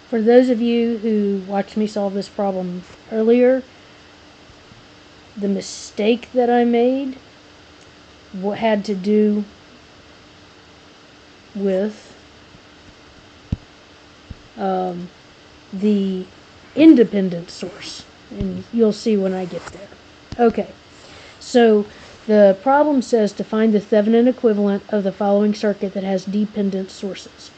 For those of you who watched me solve this problem earlier, the mistake that I made had to do with the independent source, and you'll see when I get there. Okay, so the problem says to find the Thevenin equivalent of the following circuit that has dependent sources.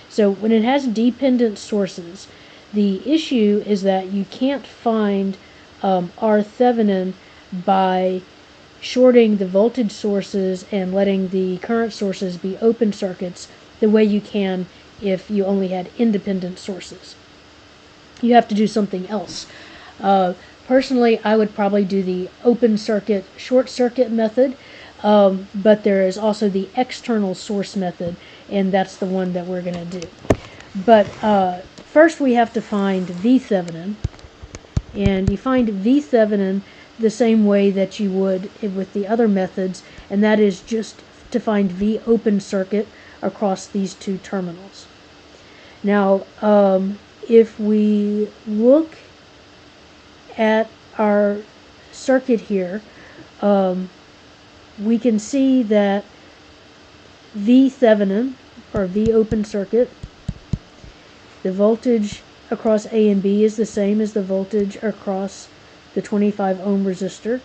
So when it has dependent sources, the issue is that you can't find R Thevenin by shorting the voltage sources and letting the current sources be open circuits the way you can if you only had independent sources. You have to do something else. Personally, I would probably do the open circuit, short circuit method, but there is also the external source method, and that's the one that we're going to do. But first we have to find V Thevenin, and you find V Thevenin the same way that you would with the other methods, and that is just to find V open circuit across these two terminals. Now, if we look at our circuit here, we can see that V Thevenin, or V open circuit, the voltage across A and B is the same as the voltage across the 25 ohm resistor.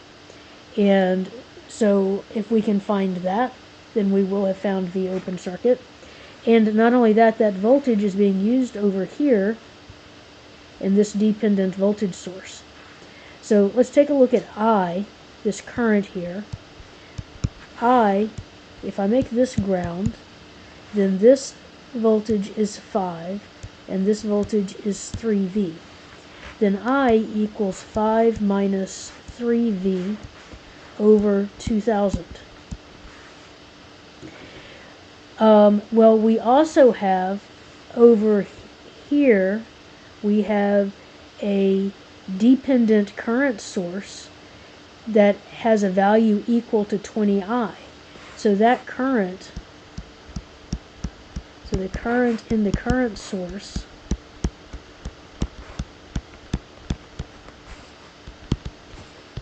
And so if we can find that, then we will have found V open circuit. And not only that, that voltage is being used over here in this dependent voltage source. So let's take a look at I, this current here. I, if I make this ground, then this voltage is 5, and this voltage is 3V. Then I equals 5 minus 3V over 2000. Well, we also have over here, we have a dependent current source that has a value equal to 20I. So that current, so the current in the current source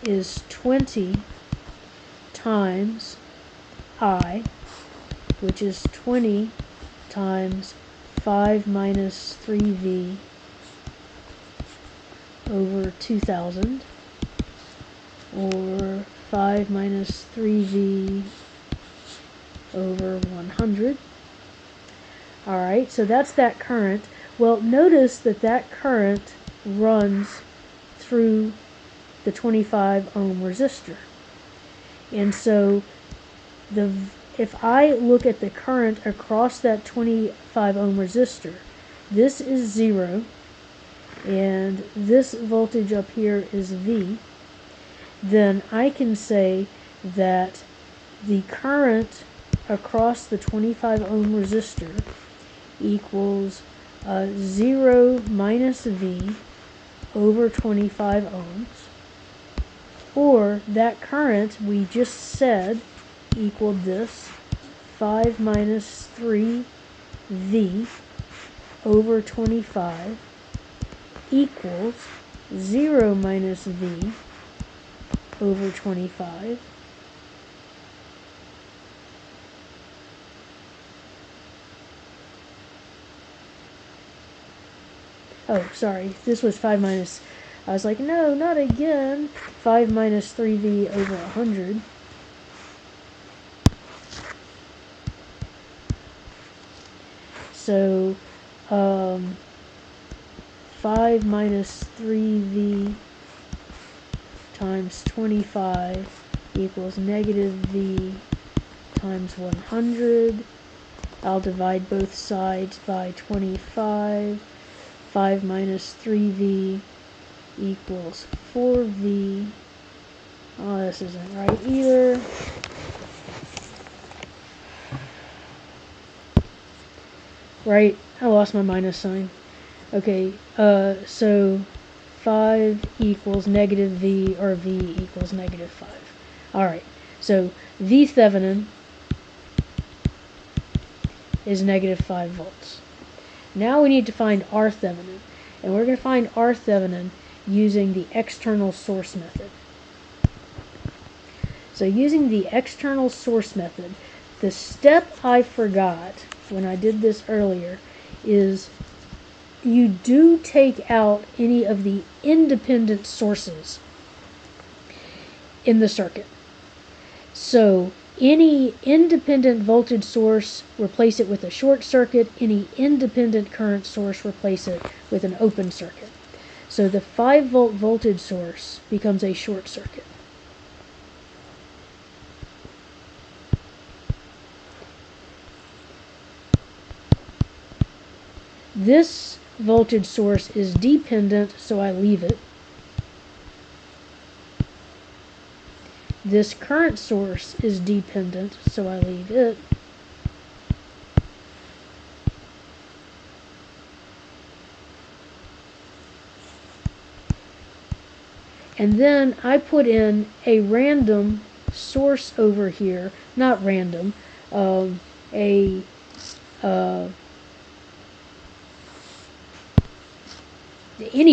is 20 times I, which is 20 times 5 minus 3V over 2000, or 5 minus 3V over 100. Alright, so that's that current. Well, notice that that current runs through the 25 ohm resistor. And so if I look at the current across that 25 ohm resistor, this is 0, and this voltage up here is V, then I can say that the current across the 25 ohm resistor equals 0 minus V over 25 ohms, or that current we just said equaled this, 5 minus 3V over 25 equals 0 minus V over 25. Oh, sorry, this was 5 minus, I was like, no, not again. 5 minus 3V over 100. So, 5 minus 3V times 25 equals negative V times 100. I'll divide both sides by 25. 5 minus 3V equals 4V. Oh, this isn't right either. Right, I lost my minus sign. Okay, so 5 equals negative V, or V equals negative 5. Alright, so V Thevenin is negative 5 volts. Now we need to find R Thevenin. And we're going to find R Thevenin using the external source method. So using the external source method, the step I forgot when I did this earlier is you do take out any of the independent sources in the circuit. So any independent voltage source, replace it with a short circuit. Any independent current source, replace it with an open circuit. So the 5-volt voltage source becomes a short circuit. This voltage source is dependent, so I leave it. This current source is dependent, so I leave it. And then I put in a random source over here, not random, any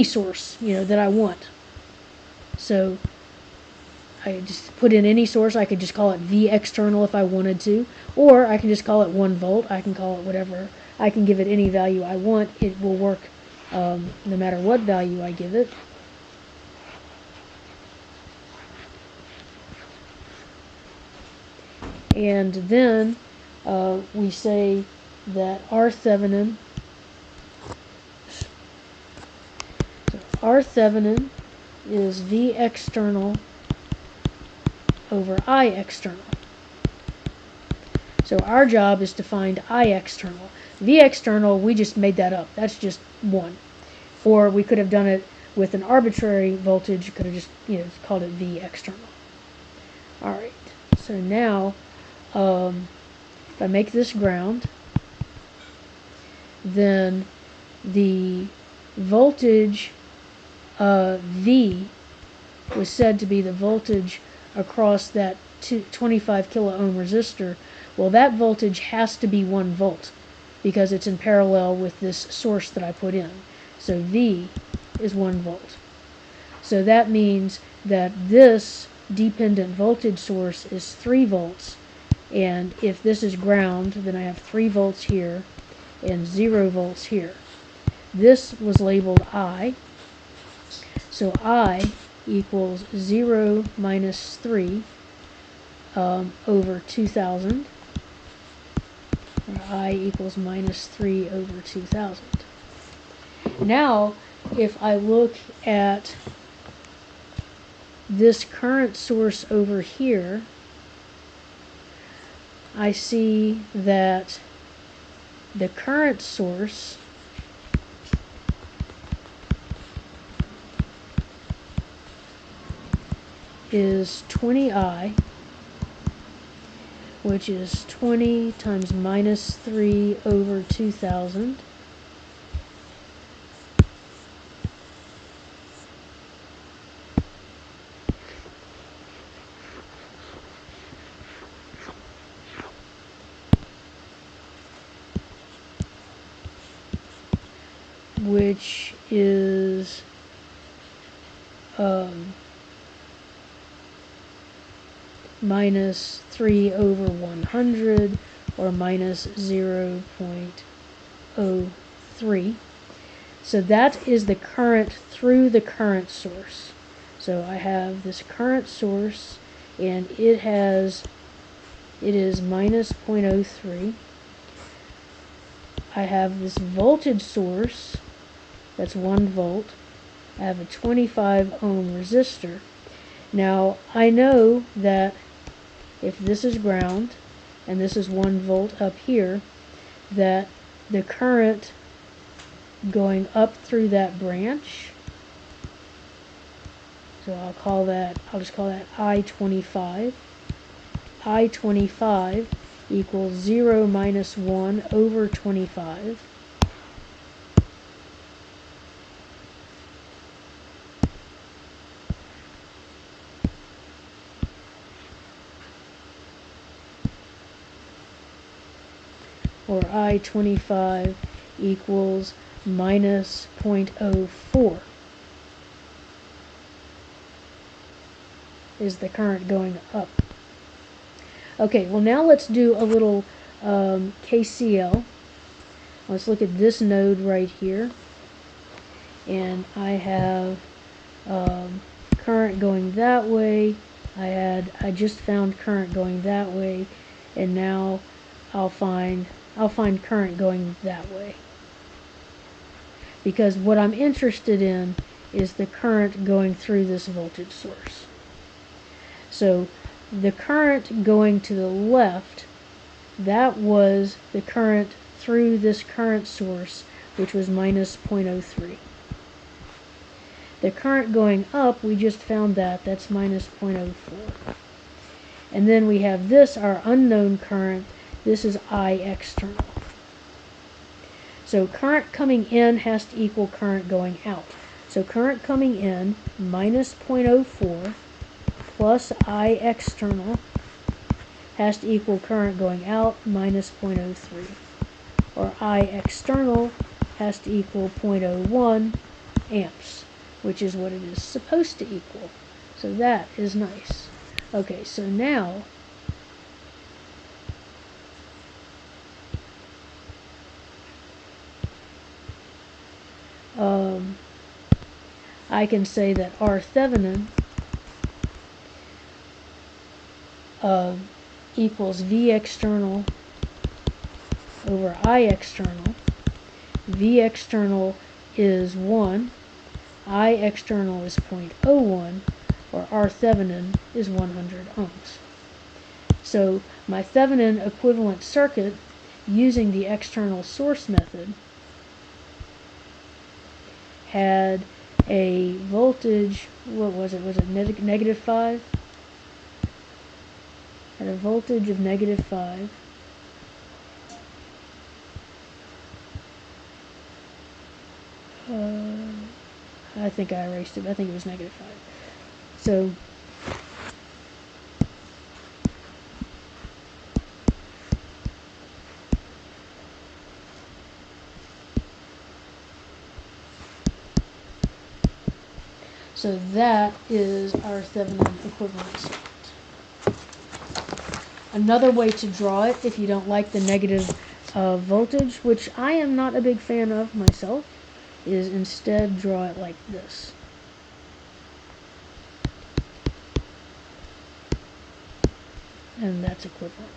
source, that I want. So I just put in any source. I could just call it V external if I wanted to, or I can just call it 1 volt. I can call it whatever. I can give it any value I want. It will work no matter what value I give it. And then we say that R Thevenin, is V external over I external. So our job is to find I external. V external, we just made that up. That's just 1. Or we could have done it with an arbitrary voltage. Could have just called it V external. All right. So now, if I make this ground, then the voltage V was said to be the voltage across that 25 kilo ohm resistor. Well, that voltage has to be 1 volt because it's in parallel with this source that I put in. So V is 1 volt. So that means that this dependent voltage source is 3 volts. And if this is ground, then I have 3 volts here and 0 volts here. This was labeled I. So I equals 0 minus 3 over 2000. Or I equals minus 3 over 2000. Now, if I look at this current source over here, I see that the current source is 20I, which is 20 times minus 3 over 2000. Which is minus 3 over 100, or minus 0.03. So that is the current through the current source. So I have this current source, and it is minus 0.03. I have this voltage source, that's 1 volt. I have a 25 ohm resistor. Now, I know that if this is ground, and this is 1 volt up here, that the current going up through that branch, so I'll just call that I-25. I-25 equals 0 minus 1 over 25. Or I-25 equals minus 0.04 is the current going up. Okay, well now let's do a little KCL. Let's look at this node right here. And I have current going that way. I just found current going that way, and now I'll find current going that way. Because what I'm interested in is the current going through this voltage source. So the current going to the left, that was the current through this current source, which was minus 0.03. The current going up, we just found that's minus 0.04. And then we have this, our unknown current. This is I external. So current coming in has to equal current going out. So current coming in, minus 0.04, plus I external, has to equal current going out, minus 0.03. Or I external has to equal 0.01 amps, which is what it is supposed to equal. So that is nice. Okay, so now I can say that R Thevenin equals V external over I external. V external is 1, I external is 0.01, or R Thevenin is 100 ohms. So my Thevenin equivalent circuit using the external source method had a voltage, what was it? Was it negative 5? Had a voltage of negative 5. I think I erased it. I think it was negative 5. So that is our Thevenin equivalent circuit. Another way to draw it, if you don't like the negative voltage, which I am not a big fan of myself, is instead draw it like this. And that's equivalent.